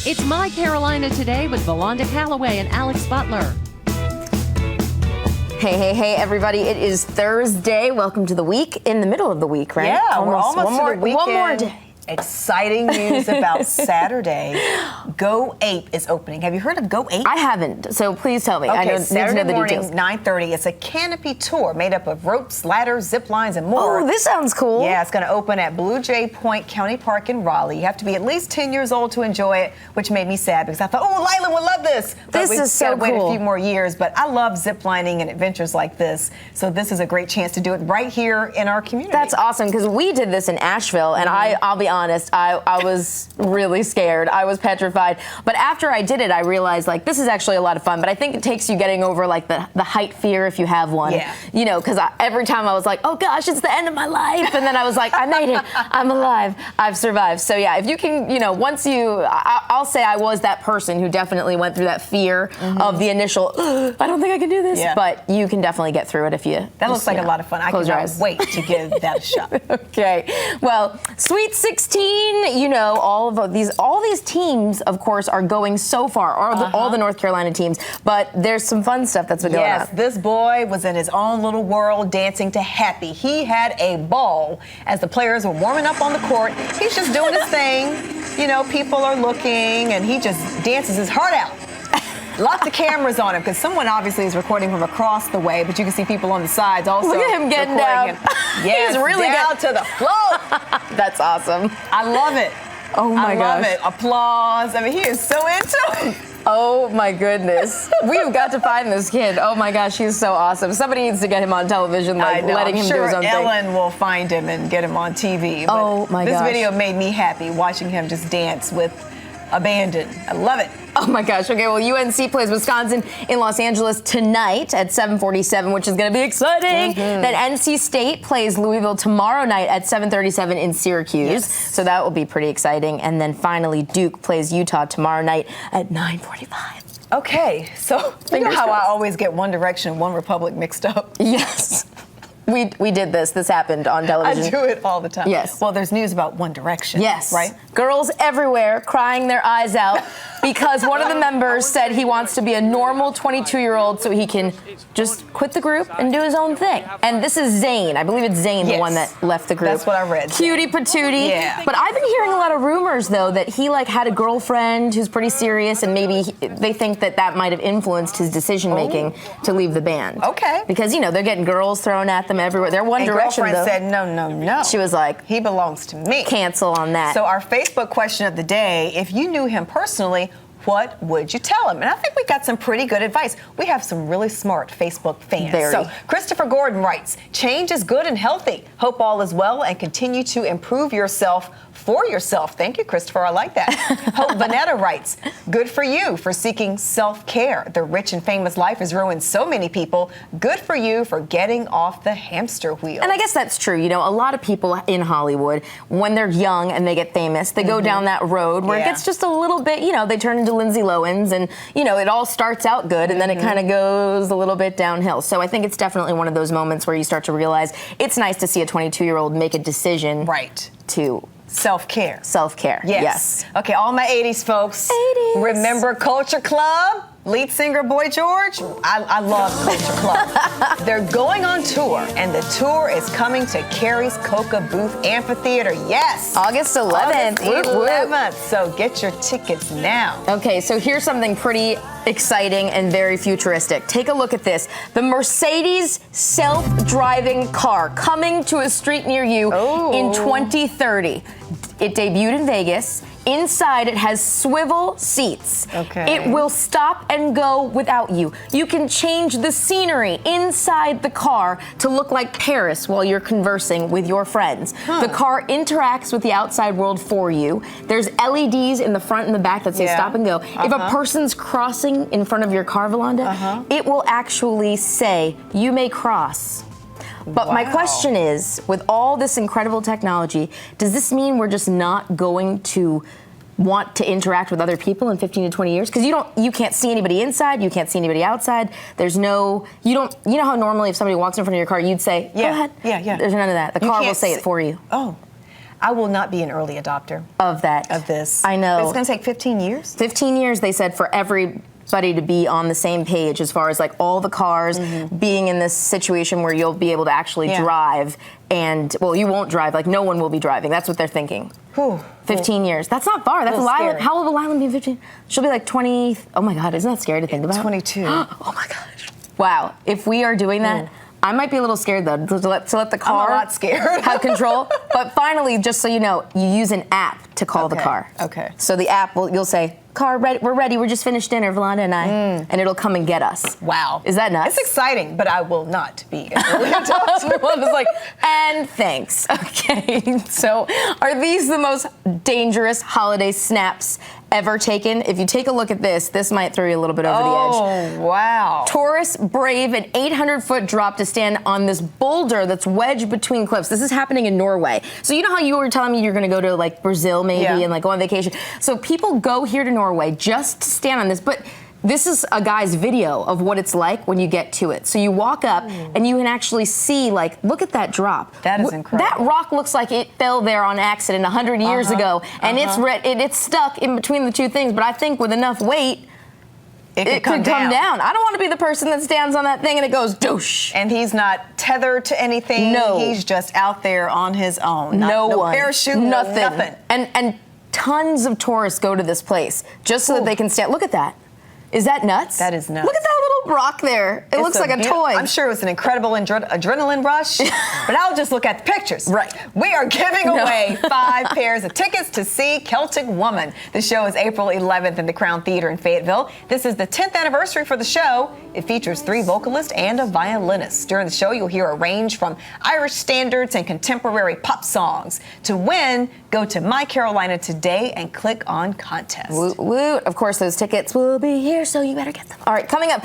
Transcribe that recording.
It's My Carolina Today with Valonda Calloway and Alex Butler. Hey, everybody. It is Thursday. Welcome to the week. In the middle of the week, right? Yeah, we're almost to the weekend. One more day. Exciting news about Saturday. Go Ape is opening. Have you heard of Go Ape? I haven't, so please tell me. Okay, I need Saturday to know the morning, details. 9:30. It's a Canopy tour made up of ropes, ladders, zip lines, and more. Oh, this sounds cool. Yeah, it's going to open at Blue Jay Point County Park in Raleigh. You have to be at least 10 years old to enjoy it, which made me sad because I thought, oh, Lila would love this. This is so cool. Wait a few more years, but I love zip lining and adventures like this. So this is a great chance to do it right here in our community. That's awesome because we did this in Asheville, and I'll be honest, I was really scared. I was petrified. But after I did it, I realized, like, this is actually a lot of fun. But I think it takes you getting over, like, the height fear if you have one. Yeah. You know, because every time I was like, oh, gosh, it's the end of my life. And then I was like, I made it. I'm alive. I've survived. So, yeah, if you can, you know, once you, I'll say I was that person who definitely went through that fear of the initial, I don't think I can do this. Yeah. But you can definitely get through it if you. That looks like a lot of fun. I cannot wait to give that a shot. Okay. Well, Sweet 16, you know, all these teams, of course, are going so far, all the North Carolina teams, but there's some fun stuff that's been going on. Yes, this boy was in his own little world dancing to Happy. He had a ball as the players were warming up on the court. He's just doing his thing. You know, people are looking, and he just dances his heart out. Lots of cameras on him because someone obviously is recording from across the way, but you can see people on the sides also. Look at him getting down. Yes, he's really down to the floor. That's awesome. I love it. Oh my gosh. I love it. Applause. I mean, he is so into it. Oh my goodness. We've got to find this kid. Oh my gosh, he's so awesome. Somebody needs to get him on television, like letting him do his own thing. Ellen will find him and get him on TV. Oh my gosh. This video made me happy watching him just dance with abandon. I love it. Oh my gosh. Okay, well, UNC plays Wisconsin in Los Angeles tonight at 7:47, which is going to be exciting. Then NC State plays Louisville tomorrow night at 7:37 in Syracuse. Yes. So that will be pretty exciting. And then finally, Duke plays Utah tomorrow night at 9:45. Okay, so you know how I always get One Direction and One Republic mixed up? Yes. We did this. This happened on television. I do it all the time. Yes. Well, there's news about One Direction. Yes. Right? Girls everywhere crying their eyes out because one of the members said he wants to be a normal 22-year-old so he can just quit the group and do his own thing. And this is Zayn. I believe it's Zayn, the one that left the group. That's what I read. Cutie patootie. Yeah. But I've been hearing a lot of rumors, though, that he had a girlfriend who's pretty serious, and maybe they think that might have influenced his decision-making to leave the band. Okay. Because, you know, they're getting girls thrown at them everywhere. They're One Direction, though. Girlfriend said, no. She was like, he belongs to me. Cancel on that. So our Facebook question of the day, if you knew him personally, what would you tell him? And I think we got some pretty good advice. We have some really smart Facebook fans. So Christopher Gordon writes, change is good and healthy. Hope all is well and continue to improve yourself for yourself. Thank you, Christopher. I like that. Hope Vanetta writes, good for you for seeking self-care. The rich and famous life has ruined so many people. Good for you for getting off the hamster wheel. And I guess that's true. You know, a lot of people in Hollywood, when they're young and they get famous, they go down that road where it gets just a little bit, you know, they turn into Lindsay Lohans and, you know, it all starts out good and then it kind of goes a little bit downhill. So I think it's definitely one of those moments where you start to realize it's nice to see a 22-year-old make a decision to self-care. Yes. Okay, all my 80s folks. 80s. Remember Culture Club? Lead singer Boy George? I love Culture Club. They're going on tour, and the tour is coming to Cary's Coca Booth Amphitheater. Yes. August 11th. August 11th. So get your tickets now. Okay, so here's something pretty exciting and very futuristic. Take a look at this. The Mercedes self-driving car coming to a street near you in 2030. It debuted in Vegas. Inside, it has swivel seats. Okay. It will stop and go without you. You can change the scenery inside the car to look like Paris while you're conversing with your friends. The car interacts with the outside world for you. There's LEDs in the front and the back that say stop and go. If a person's crossing in front of your car, Valonda, it will actually say, you may cross. But my question is, with all this incredible technology, does this mean we're just not going to want to interact with other people in 15 to 20 years? Because you can't see anybody inside, you can't see anybody outside. There's no, you know how normally if somebody walks in front of your car, you'd say, go ahead. Yeah. There's none of that. The car will say it for you. Oh. I will not be an early adopter of this. I know. It's going to take 15 years? 15 years, they said, for everybody to be on the same page as far as like all the cars being in this situation where you'll be able to actually drive. And, well, you won't drive. Like, no one will be driving. That's what they're thinking. Whew. 15 years. That's not far. That's Scary. How old will Lila be in 15? She'll be like 20. Oh, my God. Isn't that scary to think about? 22. Oh, my gosh. Wow. If we are doing that, I might be a little scared, though, to let the car I'm a lot scared. have control. But finally, just so you know, you use an app to call the car. Okay. So the app, you'll say, car, ready, we're ready. We just finished dinner, Valanda and I. And it'll come and get us. Wow. Is that nuts? It's exciting, but I will not be an early adopter. It's like, and thanks. Okay, so are these the most dangerous holiday snaps ever taken? If you take a look at this, this might throw you a little bit over the edge. Oh, wow. Tourists brave an 800-foot drop to stand on this boulder that's wedged between cliffs. This is happening in Norway. So you know how you were telling me you're going to go to like Brazil maybe and like go on vacation? So people go here to Norway just to stand on this, but this is a guy's video of what it's like when you get to it. So you walk up and you can actually see, like, look at that drop. That is incredible. That rock looks like it fell there on accident 100 years ago, and it's stuck in between the two things. But I think with enough weight, it could come down. I don't want to be the person that stands on that thing and it goes doosh. And he's not tethered to anything. No. He's just out there on his own. No one. Parachute, nothing. And tons of tourists go to this place just so that they can stand. Look at that. Is that nuts? That is nuts. Look at that little rock there. It looks like a toy. I'm sure it was an incredible adrenaline rush, but I'll just look at the pictures. Right. We are giving away 5 pairs of tickets to see Celtic Woman. The show is April 11th in the Crown Theater in Fayetteville. This is the 10th anniversary for the show. It features 3 vocalists and a violinist. During the show, you'll hear a range from Irish standards and contemporary pop songs. To win, go to My Carolina Today and click on contest. Woot, woot. Of course, those tickets will be here, so you better get them. All right, coming up.